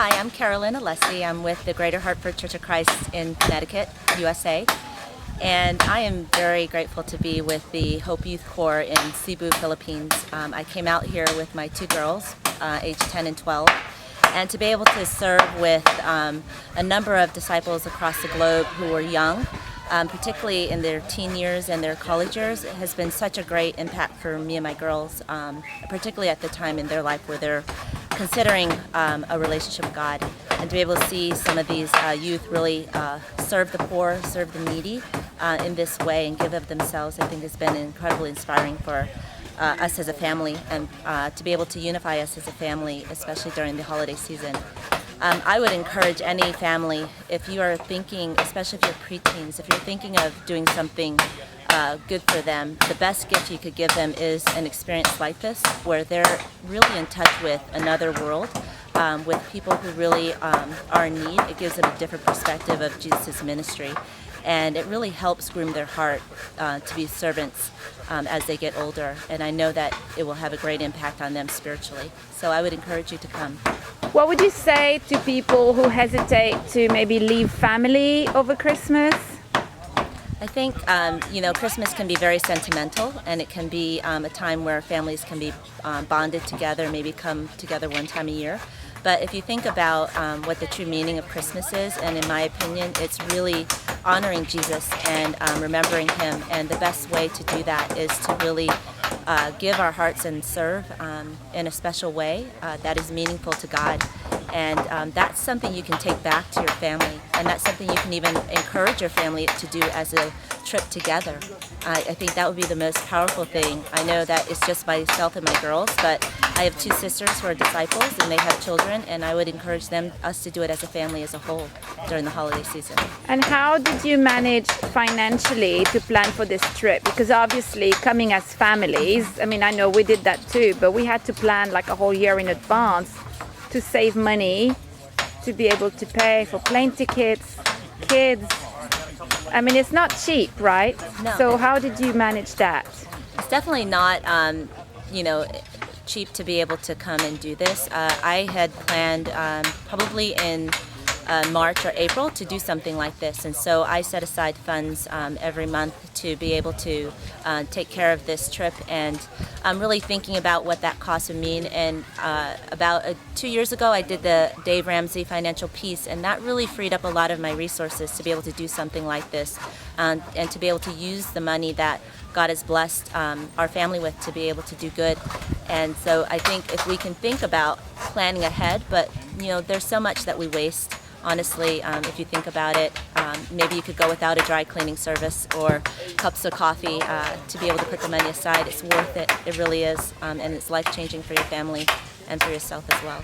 Hi, I'm Carolyn Alessi. I'm with the Greater Hartford Church of Christ in Connecticut, USA. And I am very grateful to be with the Hope Youth Corps in Cebu, Philippines. I came out here with my two girls, aged 10 and 12. And to be able to serve with a number of disciples across the globe who are young, particularly in their teen years and their college years, it has been such a great impact for me and my girls, particularly at the time in their life where they're considering a relationship with God. And to be able to see some of these youth really serve the poor, serve the needy in this way and give of themselves, I think has been incredibly inspiring for us as a family, and to be able to unify us as a family, especially during the holiday season. I would encourage any family, if you are thinking, especially if you're preteens, if you're thinking of doing something good for them, the best gift you could give them is an experience like this, where they're really in touch with another world, with people who really are in need. It gives them a different perspective of Jesus' ministry. And it really helps groom their heart to be servants as they get older. And I know that it will have a great impact on them spiritually. So I would encourage you to come. What would you say to people who hesitate to maybe leave family over Christmas? I think, Christmas can be very sentimental, and it can be a time where families can be bonded together, maybe come together one time a year. But if you think about what the true meaning of Christmas is, and in my opinion, it's really honoring Jesus and remembering Him. And the best way to do that is to really give our hearts and serve in a special way that is meaningful to God. And that's something you can take back to your family. And that's something you can even encourage your family to do as a trip together. I think that would be the most powerful thing. I know that it's just myself and my girls, but I have two sisters who are disciples and they have children, and I would encourage us to do it as a family as a whole during the holiday season. And how did you manage financially to plan for this trip? Because obviously coming as families, I mean, I know we did that too, but we had to plan like a whole year in advance to save money to be able to pay for plane tickets, kids. I mean, it's not cheap, right? No. So how did you manage that? It's definitely not, cheap to be able to come and do this. I had planned probably in March or April to do something like this, and so I set aside funds every month to be able to take care of this trip, and I'm really thinking about what that cost would mean. And about 2 years ago I did the Dave Ramsey Financial Peace, and that really freed up a lot of my resources to be able to do something like this, and to be able to use the money that God has blessed our family with to be able to do good. And so I think if we can think about planning ahead, but there's so much that we waste. Honestly, if you think about it, maybe you could go without a dry cleaning service or cups of coffee to be able to put the money aside. It's worth it. It really is. And it's life-changing for your family and for yourself as well.